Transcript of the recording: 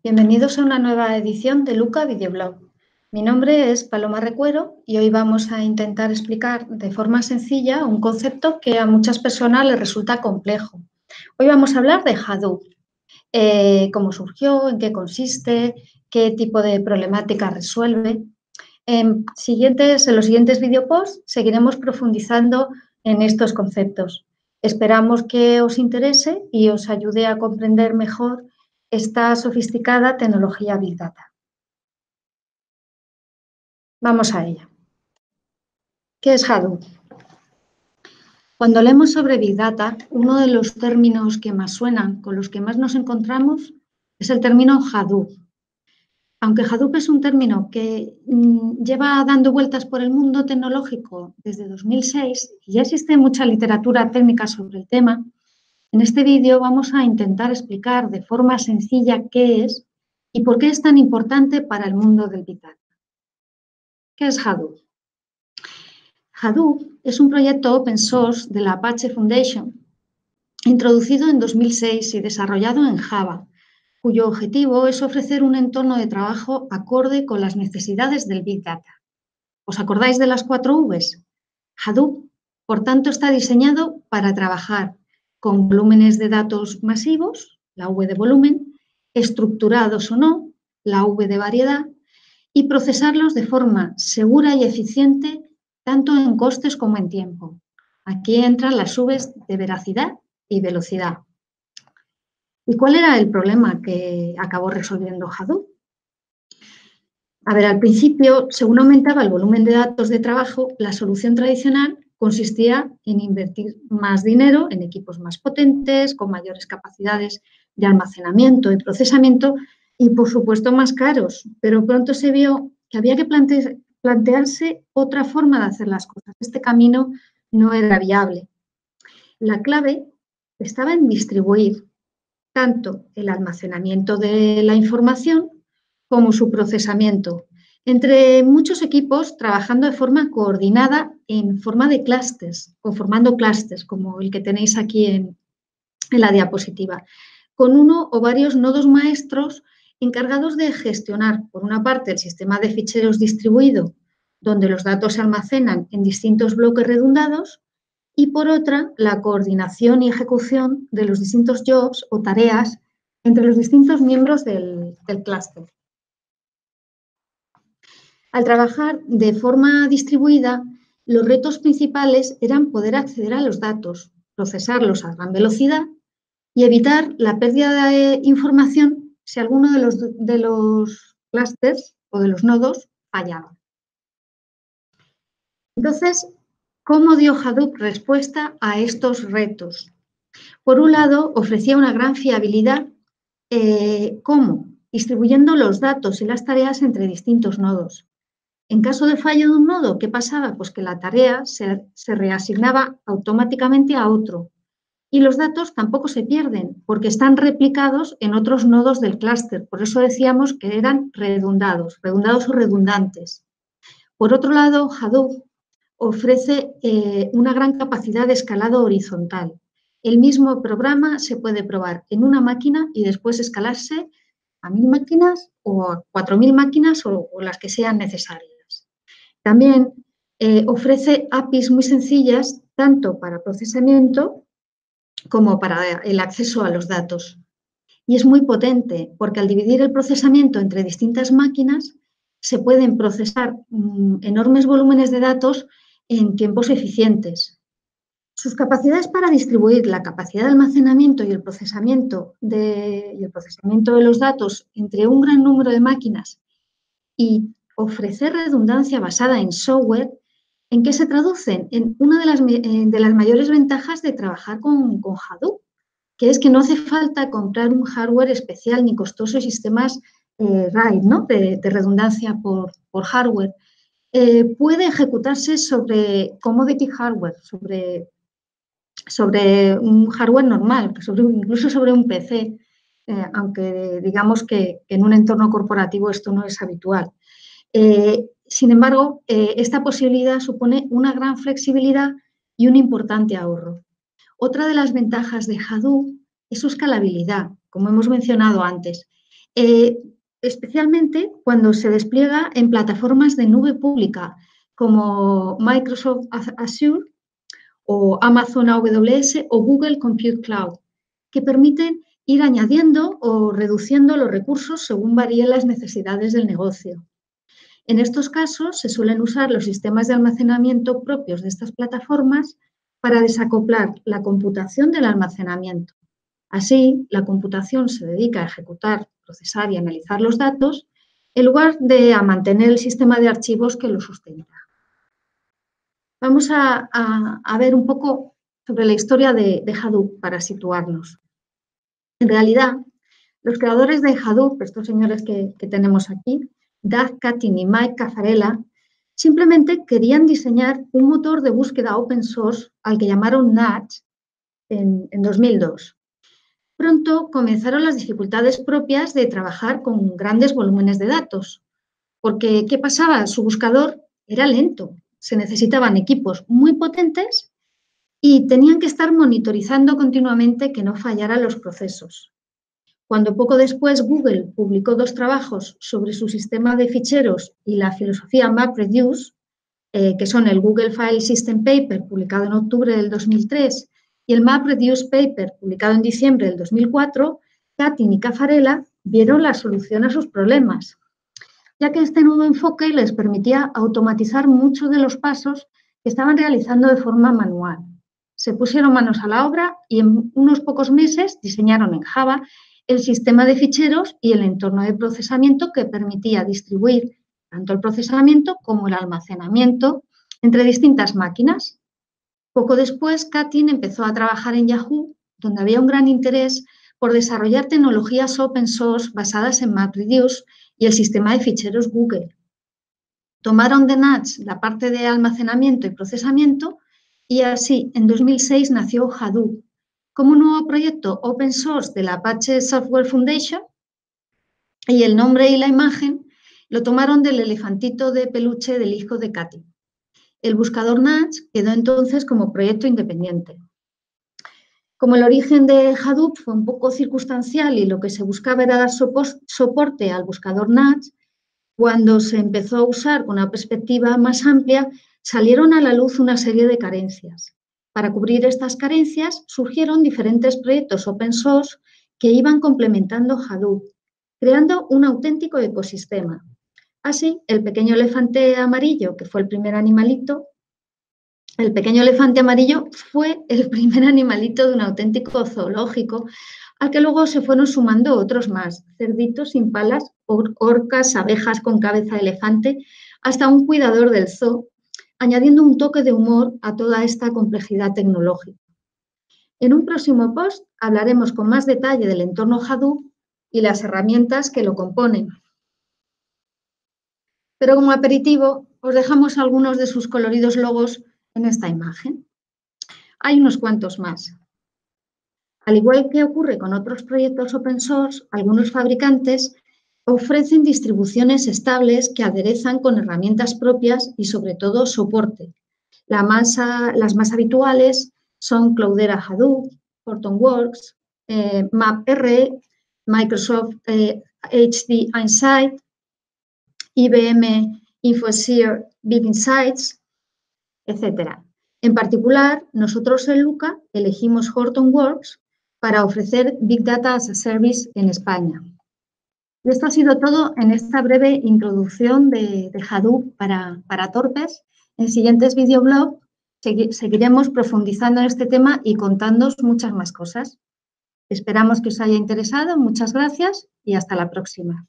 Bienvenidos a una nueva edición de Luca Videoblog. Mi nombre es Paloma Recuero y hoy vamos a intentar explicar de forma sencilla un concepto que a muchas personas les resulta complejo. Hoy vamos a hablar de Hadoop, cómo surgió, en qué consiste, qué tipo de problemática resuelve. En los siguientes videoposts seguiremos profundizando en estos conceptos. Esperamos que os interese y os ayude a comprender mejor esta sofisticada tecnología Big Data. Vamos a ella. ¿Qué es Hadoop? Cuando leemos sobre Big Data, uno de los términos que más suenan, con los que más nos encontramos, es el término Hadoop. Aunque Hadoop es un término que lleva dando vueltas por el mundo tecnológico desde 2006 y ya existe mucha literatura técnica sobre el tema, en este vídeo vamos a intentar explicar de forma sencilla qué es y por qué es tan importante para el mundo del Big Data. ¿Qué es Hadoop? Hadoop es un proyecto open source de la Apache Foundation, introducido en 2006 y desarrollado en Java, cuyo objetivo es ofrecer un entorno de trabajo acorde con las necesidades del Big Data. ¿Os acordáis de las 4 Vs? Hadoop, por tanto, está diseñado para trabajar con volúmenes de datos masivos, la V de volumen, estructurados o no, la V de variedad, y procesarlos de forma segura y eficiente, tanto en costes como en tiempo. Aquí entran las Vs de veracidad y velocidad. ¿Y cuál era el problema que acabó resolviendo Hadoop? A ver, al principio, según aumentaba el volumen de datos de trabajo, la solución tradicional consistía en invertir más dinero en equipos más potentes, con mayores capacidades de almacenamiento y procesamiento y, por supuesto, más caros. Pero pronto se vio que había que plantearse otra forma de hacer las cosas. Este camino no era viable. La clave estaba en distribuir tanto el almacenamiento de la información como su procesamiento, entre muchos equipos trabajando de forma coordinada en forma de clústeres, conformando clústeres, como el que tenéis aquí en la diapositiva, con uno o varios nodos maestros encargados de gestionar, por una parte, el sistema de ficheros distribuido, donde los datos se almacenan en distintos bloques redundados, y por otra, la coordinación y ejecución de los distintos jobs o tareas entre los distintos miembros del clúster. Al trabajar de forma distribuida, los retos principales eran poder acceder a los datos, procesarlos a gran velocidad y evitar la pérdida de información si alguno de los clústeres o de los nodos fallaba. Entonces, ¿cómo dio Hadoop respuesta a estos retos? Por un lado, ofrecía una gran fiabilidad. ¿Cómo? Distribuyendo los datos y las tareas entre distintos nodos. En caso de fallo de un nodo, ¿qué pasaba? Pues que la tarea se reasignaba automáticamente a otro. Y los datos tampoco se pierden porque están replicados en otros nodos del clúster. Por eso decíamos que eran redundados o redundantes. Por otro lado, Hadoop ofrece una gran capacidad de escalado horizontal. El mismo programa se puede probar en una máquina y después escalarse a 1000 máquinas o a 4000 máquinas o las que sean necesarias. También ofrece APIs muy sencillas tanto para procesamiento como para el acceso a los datos. Y es muy potente porque al dividir el procesamiento entre distintas máquinas se pueden procesar enormes volúmenes de datos en tiempos eficientes. Sus capacidades para distribuir la capacidad de almacenamiento y el procesamiento de los datos entre un gran número de máquinas y ofrecer redundancia basada en software, ¿en qué se traducen? En una de las mayores ventajas de trabajar con Hadoop, que es que no hace falta comprar un hardware especial ni costosos sistemas RAID, ¿no? de redundancia por hardware. Puede ejecutarse sobre commodity hardware, sobre un hardware normal, incluso sobre un PC, aunque digamos que en un entorno corporativo esto no es habitual. Sin embargo, esta posibilidad supone una gran flexibilidad y un importante ahorro. Otra de las ventajas de Hadoop es su escalabilidad, como hemos mencionado antes. especialmente cuando se despliega en plataformas de nube pública como Microsoft Azure o Amazon AWS o Google Compute Cloud, que permiten ir añadiendo o reduciendo los recursos según varíen las necesidades del negocio. En estos casos se suelen usar los sistemas de almacenamiento propios de estas plataformas para desacoplar la computación del almacenamiento. Así, la computación se dedica a ejecutar, procesar y analizar los datos en lugar de a mantener el sistema de archivos que lo sustenta. Vamos a ver un poco sobre la historia de Hadoop para situarnos. En realidad, los creadores de Hadoop, estos señores que tenemos aquí, Doug Katin y Mike Caffarella, simplemente querían diseñar un motor de búsqueda open source al que llamaron NATS en 2002. Pronto comenzaron las dificultades propias de trabajar con grandes volúmenes de datos, porque ¿qué pasaba? Su buscador era lento, se necesitaban equipos muy potentes y tenían que estar monitorizando continuamente que no fallaran los procesos. Cuando poco después Google publicó 2 trabajos sobre su sistema de ficheros y la filosofía MapReduce, que son el Google File System Paper, publicado en octubre del 2003, y el MapReduce Paper, publicado en diciembre del 2004, Katin y Caffarella vieron la solución a sus problemas, ya que este nuevo enfoque les permitía automatizar muchos de los pasos que estaban realizando de forma manual. Se pusieron manos a la obra y en unos pocos meses diseñaron en Java el sistema de ficheros y el entorno de procesamiento que permitía distribuir tanto el procesamiento como el almacenamiento entre distintas máquinas. Poco después, Katin empezó a trabajar en Yahoo, donde había un gran interés por desarrollar tecnologías open source basadas en MapReduce y el sistema de ficheros Google. Tomaron de NATS la parte de almacenamiento y procesamiento y así en 2006 nació Hadoop, como un nuevo proyecto open source de la Apache Software Foundation, y el nombre y la imagen lo tomaron del elefantito de peluche del hijo de Katin. El buscador NATS quedó entonces como proyecto independiente. Como el origen de Hadoop fue un poco circunstancial y lo que se buscaba era dar soporte al buscador NATS, cuando se empezó a usar con una perspectiva más amplia, salieron a la luz una serie de carencias. Para cubrir estas carencias surgieron diferentes proyectos open source que iban complementando Hadoop, creando un auténtico ecosistema. Así, el pequeño elefante amarillo, que fue el primer animalito, el pequeño elefante amarillo fue el primer animalito de un auténtico zoológico, al que luego se fueron sumando otros más, cerditos sin palas, orcas, abejas con cabeza de elefante, hasta un cuidador del zoo, añadiendo un toque de humor a toda esta complejidad tecnológica. En un próximo post hablaremos con más detalle del entorno Hadoop y las herramientas que lo componen. Pero como aperitivo, os dejamos algunos de sus coloridos logos en esta imagen. Hay unos cuantos más. Al igual que ocurre con otros proyectos open source, algunos fabricantes ofrecen distribuciones estables que aderezan con herramientas propias y sobre todo soporte. Las más habituales son Cloudera Hadoop, Hortonworks, MapR, Microsoft HD Insight, IBM InfoSphere Big Insights, etc. En particular, nosotros en Luca elegimos Hortonworks para ofrecer Big Data as a Service en España. Y esto ha sido todo en esta breve introducción de Hadoop para torpes. En siguientes videoblogs seguiremos profundizando en este tema y contándoos muchas más cosas. Esperamos que os haya interesado. Muchas gracias y hasta la próxima.